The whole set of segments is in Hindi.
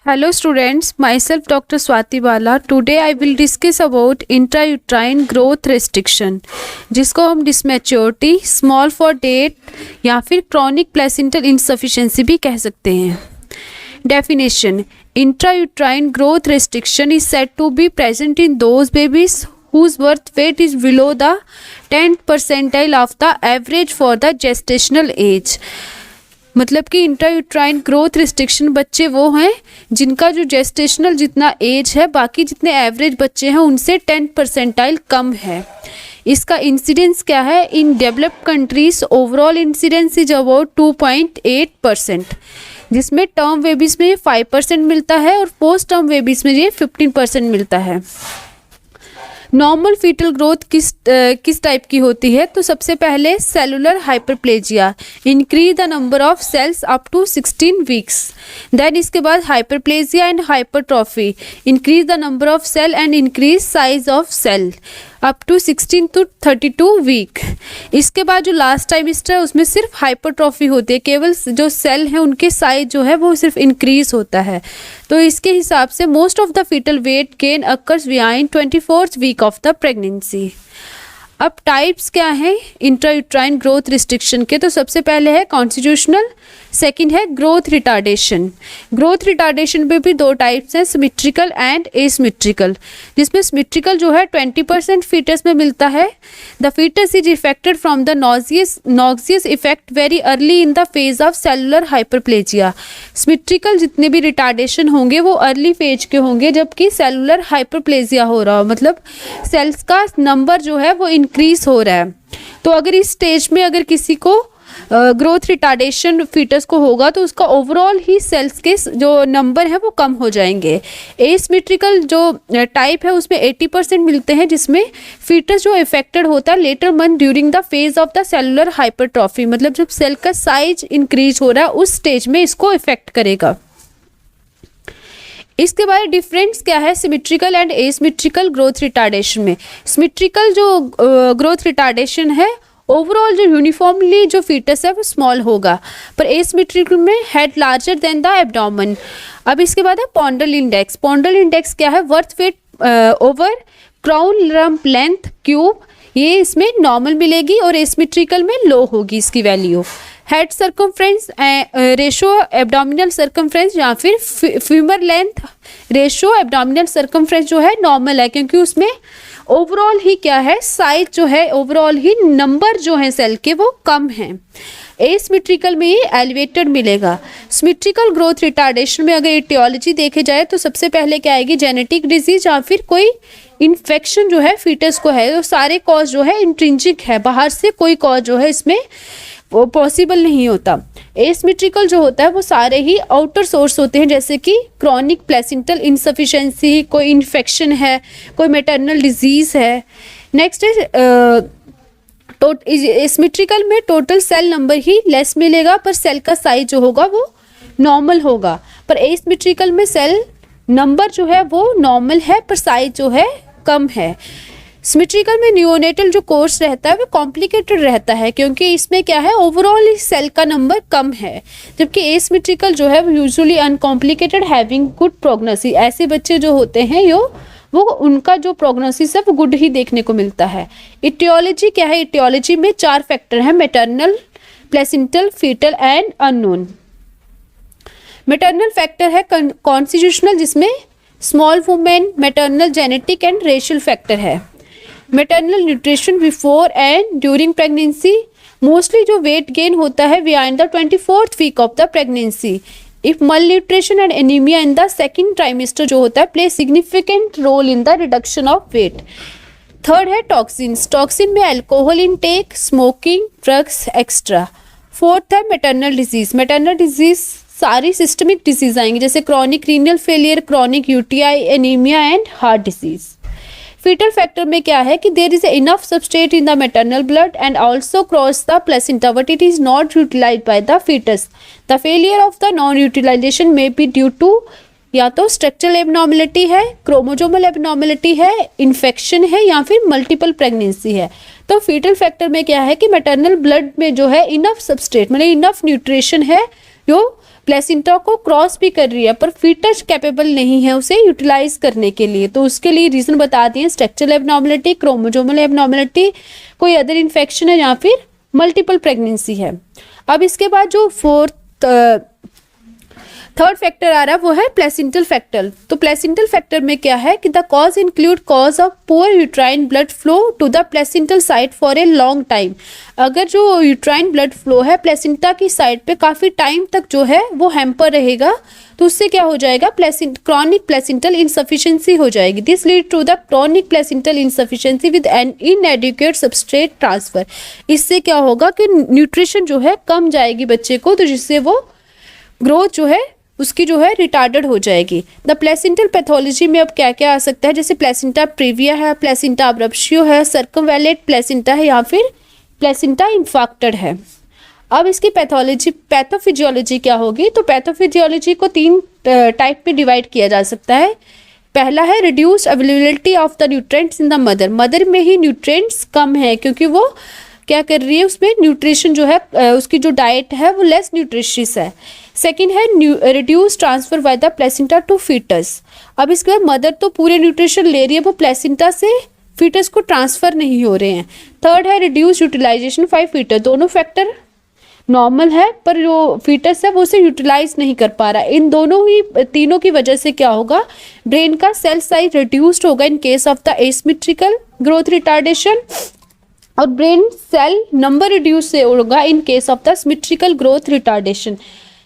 Hello students, myself Dr. Swati Bala. Today I will discuss about intrauterine growth restriction, जिसको हम डिसमेच्योरिटी, स्मॉल फॉर डेट या फिर क्रॉनिक प्लेसेंटल इनसफिशिएंसी भी कह सकते हैं. Definition: intrauterine growth restriction is said to be present in those babies whose birth weight is below the 10th percentile of the average for the gestational age. मतलब कि इंट्रायूट्राइन ग्रोथ रिस्ट्रिक्शन बच्चे वो हैं जिनका जो जेस्टेशनल जितना एज है बाकी जितने एवरेज बच्चे हैं उनसे 10 परसेंटाइल कम है. इसका इंसिडेंस क्या है? In developed countries overall incidence is about 2.8%, जिसमें टर्म बेबीज में 5% मिलता है और पोस्ट टर्म बेबीज में ये 15% मिलता है. नॉर्मल फीटल ग्रोथ किस टाइप की होती है? तो सबसे पहले cellular hyperplasia, increase the number of cells up to 16 weeks. Then इसके बाद hyperplasia and hypertrophy, increase the number of cell and increase size of cell up to 16 to 32 week. इसके बाद जो लास्ट ट्राइमेस्टर है उसमें सिर्फ हाइपरट्रॉफी होती है, केवल जो सेल हैं उनके साइज जो है वो सिर्फ इंक्रीज होता है. तो इसके हिसाब से most of the fetal weight gain occurs behind 24th week of the pregnancy. अब टाइप्स क्या हैं इंट्रायूट्राइन ग्रोथ रिस्ट्रिक्शन के? तो सबसे पहले है कॉन्स्टिट्यूशनल, सेकंड है ग्रोथ रिटार्डेशन. ग्रोथ रिटार्डेशन में भी दो टाइप्स हैं, सिमेट्रिकल एंड एसिमेट्रिकल. जिसमें सिमेट्रिकल जो है 20% फीटस में मिलता है. The fetus is affected from the noxious effect very early in the phase of cellular hyperplasia. Symmetrical जितने भी रिटार्डेशन होंगे वो अर्ली फेज के होंगे, जबकि सेलुलर हाइपरप्लेजिया हो रहा हो मतलब सेल्स का नंबर जो है वो इंक्रीज हो रहा है. तो अगर इस स्टेज में अगर किसी को ग्रोथ रिटार्डेशन फीटस को होगा तो उसका ओवरऑल ही सेल्स के जो नंबर है वो कम हो जाएंगे. एसिमेट्रिकल जो टाइप है उसमें 80% मिलते हैं, जिसमें फीटस जो इफेक्टेड होता है later month during the phase of the cellular hypertrophy, मतलब जब सेल का साइज इंक्रीज हो रहा है उस स्टेज में इसको इफेक्ट करेगा. इसके बाद डिफरेंस क्या है symmetrical and asymmetrical growth retardation में? सिमेट्रिकल जो ग्रोथ रिटार्डेशन है ओवरऑल जो यूनिफॉर्मली जो फीटस है वो स्मॉल होगा, पर एसिमेट्रिकल में head larger than the abdomen. अब इसके बाद है पॉन्डल इंडेक्स. पॉन्डल इंडेक्स क्या है? Birth weight over crown lump length cube, ये इसमें नॉर्मल मिलेगी और एसिमेट्रिकल में लो होगी इसकी value. Head circumference ratio abdominal circumference या फिर femur length ratio abdominal circumference जो है नॉर्मल है, क्योंकि उसमें ओवरऑल ही क्या है साइज जो है ओवरऑल ही नंबर जो है सेल के वो कम है. एसिमेट्रिकल में ये एलिवेटेड मिलेगा. सिमेट्रिकल ग्रोथ रिटार्डेशन में अगर एटियोलॉजी देखे जाए तो सबसे पहले क्या आएगी? जेनेटिक डिजीज या फिर कोई इन्फेक्शन जो है फीटस को है. तो सारे कॉज जो है इंट्रिंसिक है, बाहर से कोई कॉज जो है इसमें वो पॉसिबल नहीं होता. एसिमेट्रिकल जो होता है वो सारे ही आउटर सोर्स होते हैं, जैसे कि क्रॉनिक प्लेसेंटल इनसफिशिएंसी, कोई इन्फेक्शन है, कोई मैटरनल डिजीज है. नेक्स्ट है एसिमेट्रिकल में टोटल सेल नंबर ही लेस मिलेगा, पर सेल का साइज जो होगा वो नॉर्मल होगा. पर एसिमेट्रिकल में सेल नंबर जो है वो नॉर्मल है पर साइज जो है कम है. सिमेट्रिकल में नियोनेटल जो कोर्स रहता है वो कॉम्प्लिकेटेड रहता है, क्योंकि इसमें क्या है ओवरऑल सेल का नंबर कम है, जबकि एसिमेट्रिकल जो है वो usually uncomplicated having good prognosis. ऐसे बच्चे जो होते हैं वो उनका जो प्रोग्नोसिस है वो गुड ही देखने को मिलता है. इटियोलॉजी क्या है? इटियोलॉजी में 4 फैक्टर हैं, maternal, placental, fetal and unknown. Maternal factor है कॉन्स्टिट्यूशनल, जिसमें small women, maternal genetic and racial factor है. Maternal nutrition before and during pregnancy, mostly जो वेट गेन होता है behind the 24th week of the pregnancy. If malnutrition and anaemia in the second trimester जो होता है play significant role in the reduction of weight. Third है टॉक्सिन्स. टॉक्सिन में alcohol intake, smoking, drugs extra. Fourth है मैटरनल डिजीज. मैटरनल डिजीज सारी सिस्टमिक डिजीज आएंगी, जैसे chronic renal failure, chronic UTI, anaemia and heart disease. Fetal factor में क्या है कि there is enough substrate in the maternal blood and also cross the placenta but it is not utilised by the fetus. The failure of the non utilisation may be due to या तो स्ट्रक्चरल एबनॉर्मलिटी है, क्रोमोजोमल एबनॉर्मलिटी है, इन्फेक्शन है या फिर मल्टीपल प्रेगनेंसी है. तो फीटल फैक्टर में क्या है कि मैटरनल ब्लड में जो है इनफ सबस्ट्रेट मतलब इनफ न्यूट्रिशन है जो प्लेसेंटा को क्रॉस भी कर रही है, पर फीटस कैपेबल नहीं है उसे यूटिलाइज करने के लिए। तो उसके लिए रीजन बता दिए, स्ट्रक्चरल एबनॉर्मलिटी, क्रोमोसोमल एबनॉर्मलिटी, कोई अदर इन्फेक्शन है या फिर मल्टीपल प्रेगनेंसी है। अब इसके बाद जो थर्ड फैक्टर आ रहा है वो है प्लेसेंटल फैक्टर। तो प्लेसेंटल फैक्टर में क्या है कि the cause include cause of poor uterine blood flow to the placental side for a long time. अगर जो यूट्राइन ब्लड फ्लो है प्लेसेंटा की साइड पे काफ़ी टाइम तक जो है वो हैम्पर रहेगा, तो उससे क्या हो जाएगा, क्रॉनिक प्लेसेंटल इनसफिशिएंसी हो जाएगी। This lead to the chronic placental insufficiency with an inadequate substrate transfer. इससे क्या होगा कि न्यूट्रिशन जो है कम जाएगी बच्चे को, तो जिससे वो ग्रोथ जो है उसकी जो है रिटार्डेड हो जाएगी। द प्लेसेंटल पैथोलॉजी में अब क्या क्या आ सकता है, जैसे प्लेसेंटा प्रीविया है, प्लेसेंटा अब्रप्शियो है, सर्कमवैलेट प्लेसेंटा है या फिर प्लेसेंटा इन्फाक्टेड है। अब इसकी पैथोफिजियोलॉजी क्या होगी, तो पैथोफिजियोलॉजी को 3 टाइप में डिवाइड किया जा सकता है। पहला है reduced availability of the nutrients in the mother. Mother में ही न्यूट्रिएंट्स कम है क्योंकि वो क्या कर रही है, उसमें न्यूट्रिशन जो है उसकी जो डाइट है वो लेस न्यूट्रिशियस है। सेकंड है reduce transfer by the placenta to fetus. अब इसके बाद मदर तो पूरे न्यूट्रिशन ले रही है, वो प्लेसेंटा से फीटस को ट्रांसफर नहीं हो रहे हैं। थर्ड है रिड्यूस यूटिलाइजेशन बाय फीटस। दोनों फैक्टर नॉर्मल है पर जो फीटस है वो उसे यूटिलाइज नहीं कर पा रहा। इन तीनों की वजह से क्या होगा, ब्रेन का सेल साइज रिड्यूस्ड होगा इन case of the asymmetrical growth retardation, और ब्रेन सेल नंबर रिड्यूस से होगा इन case of the symmetrical growth retardation.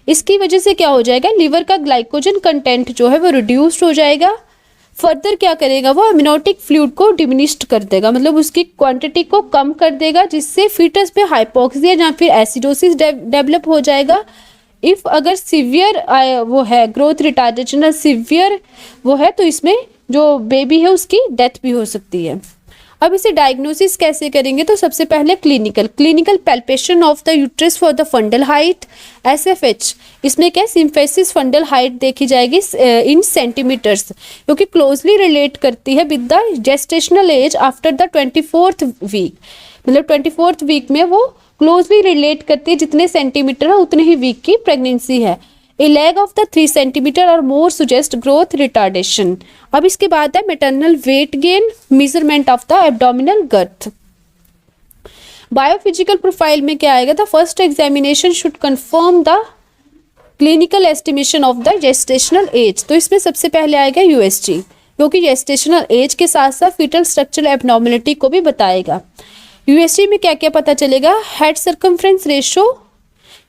इसकी वजह से क्या हो जाएगा, लिवर का ग्लाइकोजन कंटेंट जो है वो रिड्यूस्ड हो जाएगा। फर्दर क्या करेगा, वो अम्नियोटिक फ्लूइड को डिमिनिश्ड कर देगा, मतलब उसकी क्वांटिटी को कम कर देगा, जिससे फीटस पे हाइपोक्सिया या फिर एसिडोसिस डेवलप हो जाएगा। इफ अगर सीवियर वो है ग्रोथ रिटार्डेशन सीवियर वो है, तो इसमें जो बेबी है उसकी डेथ भी हो सकती है। अब इसे डायग्नोसिस कैसे करेंगे, तो सबसे पहले clinical palpation of the uterus for the fundal height, SFH। इसमें क्या सिम्फेसिस फंडल हाइट देखी जाएगी इन सेंटीमीटर्स, क्योंकि क्लोजली रिलेट करती है with the gestational age after the 24th week. मतलब 24th वीक में वो क्लोजली रिलेट करती है, जितने सेंटीमीटर है उतने ही वीक की प्रेगनेंसी है। A lag of the 3 centimetre और मोर सुजेस्ट ग्रोथ रिटार्डेशन। अब इसके बाद है maternal weight gain, measurement of the abdominal girth. Biophysical profile में क्या आएगा, the first examination should confirm the clinical estimation of the gestational age. तो इसमें सबसे पहले आएगा USG, क्योंकि जेस्टेशनल एज के साथ साथ फीटल स्ट्रक्चरल एबनॉर्मलिटी को भी बताएगा। USG में क्या क्या पता चलेगा, हेड सर्कमफ्रेंस रेशो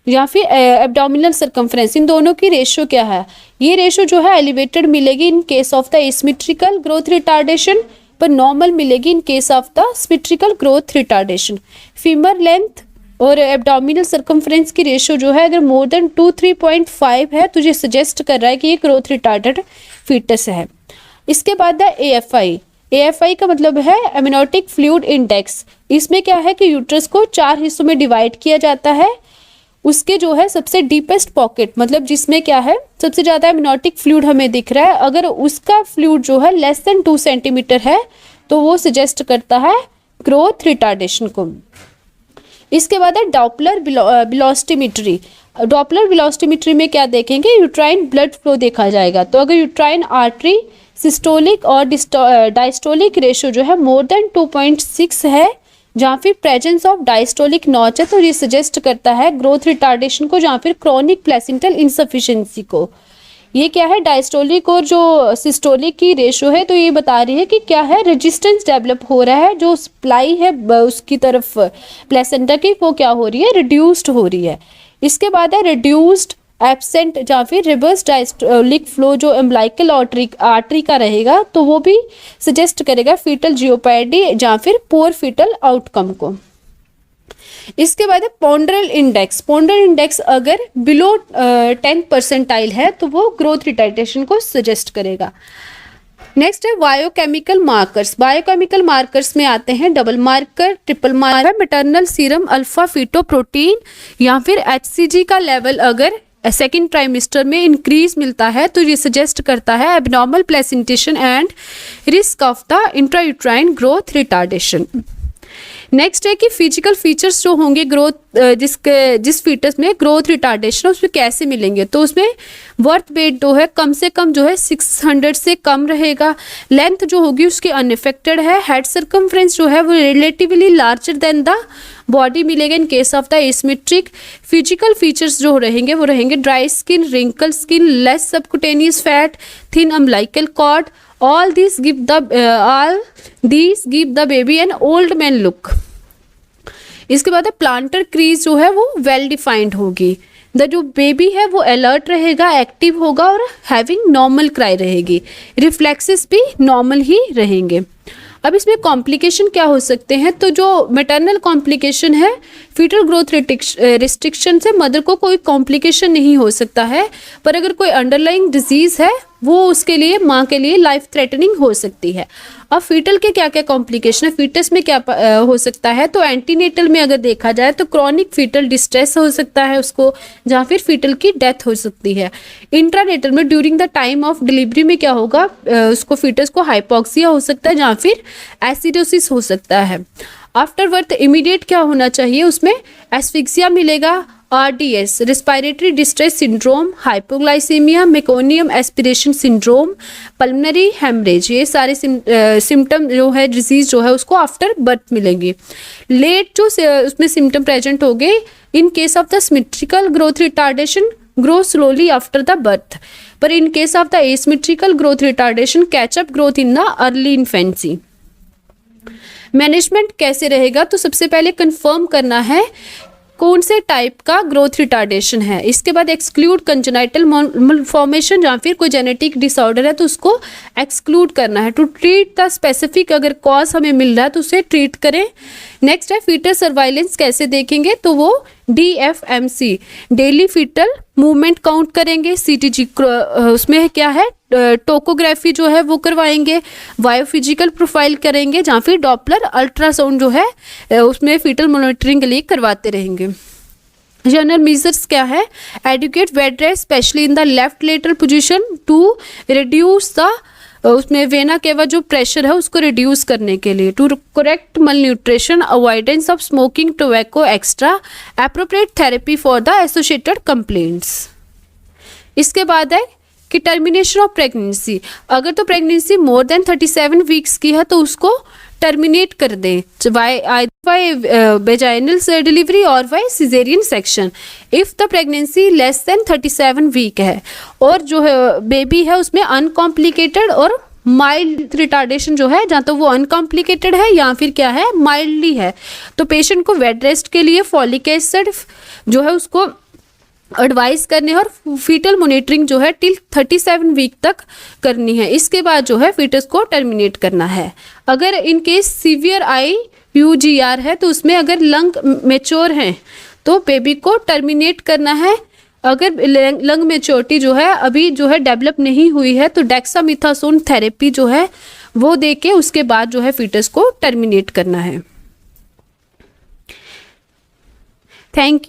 या फिर एब्डोमिनल सर्कमफ्रेंस, इन दोनों की रेशो क्या है। ये रेशो जो है एलिवेटेड मिलेगी इन case of the asymmetrical growth retardation, पर नॉर्मल मिलेगी इन case of the symmetrical growth retardation. Femur length और एब्डोमिनल सर्कमफ्रेंस की रेशो जो है अगर मोर देन 3.5 है तो ये सजेस्ट कर रहा है कि ये ग्रोथ रिटार्डेड फीटस है। इसके बाद है AFI का मतलब है एमनियोटिक फ्लूइड इंडेक्स। इसमें क्या है कि यूट्रस को 4 हिस्सों में डिवाइड किया जाता है। उसके जो है सबसे डीपेस्ट पॉकेट, मतलब जिसमें क्या है सबसे ज़्यादा एमनियोटिक फ्लूइड हमें दिख रहा है, अगर उसका फ्लूइड जो है लेस देन 2 सेंटीमीटर है तो वो सजेस्ट करता है ग्रोथ रिटार्डेशन को। इसके बाद है डॉपलर वेलोसिमेट्री। डॉपलर वेलोसिमेट्री में क्या देखेंगे, यूट्राइन ब्लड फ्लो देखा जाएगा। तो अगर यूट्राइन आर्टरी सिस्टोलिक और डायस्टोलिक रेशो जो है मोर देन 2.6 है, जहाँ फिर प्रेजेंस ऑफ डायस्टोलिक नॉच है, तो ये सजेस्ट करता है ग्रोथ रिटार्डेशन को, जहाँ फिर क्रॉनिक प्लेसेंटल इनसफिशिएंसी को। ये क्या है, डायस्टोलिक और जो सिस्टोलिक की रेशो है, तो ये बता रही है कि क्या है, रेजिस्टेंस डेवलप हो रहा है, जो सप्लाई है उसकी तरफ प्लेसेंटा की वो क्या हो रही है, रिड्यूस्ड हो रही है। इसके बाद है रिड्यूस्ड एब्सेंट या फिर रिवर्स डायस्टोलिक फ्लो, जो एम्ब्लाइकल आर्टरी का रहेगा, तो वो भी सजेस्ट करेगा फीटल जियोपैडी या फिर पुअर फीटल आउटकम को। इसके बाद है पोंड्रल इंडेक्स। पोंड्रल इंडेक्स अगर बिलो 10 परसेंटाइल है तो वो ग्रोथ रिटार्डेशन को सजेस्ट करेगा। नेक्स्ट है बायोकेमिकल मार्कर्स। बायोकेमिकल मार्कर्स में आते हैं double marker, triple marker, maternal serum alpha fetoprotein या फिर HCG का लेवल अगर सेकेंड ट्राइमेस्टर में इंक्रीज मिलता है तो ये सजेस्ट करता है abnormal placentation and risk of the intrauterine growth retardation. Next है कि फिजिकल फीचर्स जो होंगे ग्रोथ जिस फीटस में ग्रोथ रिटार्डेशन है उसमें कैसे मिलेंगे, तो उसमें बर्थ वेट जो है कम से कम जो है 600 से कम रहेगा, लेंथ जो होगी उसकी अनइफेक्टेड है, हेड सर्कमफ्रेंस जो है वो relatively larger than the body मिलेगा in case of the asymmetric. Physical features जो रहेंगे वो रहेंगे dry skin, wrinkle skin, less subcutaneous fat, thin umbilical cord, all these give the baby an old man look। इसके बाद प्लांटर क्रीज जो है वो वेल डिफाइंड होगी, जो बेबी है वो अलर्ट रहेगा, एक्टिव होगा और हैविंग नॉर्मल क्राई रहेगी, रिफ्लेक्सेस भी नॉर्मल ही रहेंगे। अब इसमें कॉम्प्लिकेशन क्या हो सकते हैं, तो जो मैटरनल कॉम्प्लिकेशन है फीटल ग्रोथ रिस्ट्रिक्शन से मदर को कोई कॉम्प्लिकेशन नहीं हो सकता है, पर अगर कोई अंडरलाइंग डिजीज है वो उसके लिए माँ के लिए लाइफ थ्रेटनिंग हो सकती है। अब फीटल के क्या क्या कॉम्प्लिकेशन है, फीटस में क्या हो सकता है, तो एंटीनेटल में अगर देखा जाए तो क्रॉनिक फीटल डिस्ट्रेस हो सकता है उसको, जहाँ फिर फीटल की डेथ हो सकती है। इंट्रानेटल में during the time of delivery में क्या होगा, उसको फीटस को हाइपोक्सिया हो सकता है, जहाँ फिर एसिडोसिस हो सकता है। आफ्टर बर्थ इमीडिएट क्या होना चाहिए, उसमें एस्फिक्सिया मिलेगा, RDS respiratory distress syndrome, hypoglycaemia, meconium aspiration syndrome, pulmonary haemorrhage, ये सारे सिम्टम जो है डिजीज जो है उसको आफ्टर बर्थ मिलेंगे। लेट जो उसमें सिम्टम प्रेजेंट हो गए in case of the symmetrical growth retardation grow slowly after the birth, पर in case of the asymmetrical growth retardation catch up growth in the early infancy. Management कैसे रहेगा, तो सबसे पहले कंफर्म करना है कौन से टाइप का ग्रोथ रिटार्डेशन है, इसके बाद एक्सक्लूड कंजेनाइटल मालफॉर्मेशन, या फिर कोई जेनेटिक डिसऑर्डर है तो उसको एक्सक्लूड करना है। टू ट्रीट द स्पेसिफिक अगर कॉज हमें मिल रहा है तो उसे ट्रीट करें। नेक्स्ट है फीटल सर्वाइलेंस कैसे देखेंगे, तो वो DFMC daily fetal movement count करेंगे, CTG उसमें क्या है टोकोग्राफी जो है वो करवाएंगे, बायोफिजिकल प्रोफाइल करेंगे, जहाँ फिर डॉपलर अल्ट्रासाउंड जो है उसमें फीटल मॉनिटरिंग के लिए करवाते रहेंगे। जनरल मेजर्स क्या है, adequate bed rest specially in the left lateral position to reduce the उसमें वेना केवा जो प्रेशर है उसको रिड्यूस करने के लिए, to correct malnutrition, avoidance of smoking, tobacco extra, appropriate therapy for the associated complaints. इसके बाद है कि टर्मिनेशन ऑफ प्रेगनेंसी, अगर तो प्रेगनेंसी मोर देन 37 वीक्स की है तो उसको टर्मिनेट कर दें, बाय वेजाइनल डिलीवरी और by caesarean section. If the pregnancy less than 37 week है और जो है बेबी है उसमें अनकॉम्प्लिकेटेड और माइल्ड रिटार्डेशन जो है, जहाँ तो वो अनकॉम्प्लिकेटेड है या फिर क्या है माइल्डली है, तो पेशेंट को बेड रेस्ट के लिए फॉलिक एसिड जो है उसको एडवाइस करने और फीटल मॉनिटरिंग जो है टिल 37 वीक तक करनी है। इसके बाद जो है फीटस को टर्मिनेट करना है। अगर इन केस सीवियर IUGR है तो उसमें अगर लंग मेच्योर हैं तो बेबी को टर्मिनेट करना है। अगर लंग मेच्योरिटी जो है अभी जो है डेवलप नहीं हुई है तो डेक्सामिथासोन थेरेपी जो है वो देके उसके बाद जो है फीटस को टर्मिनेट करना है। Thank you.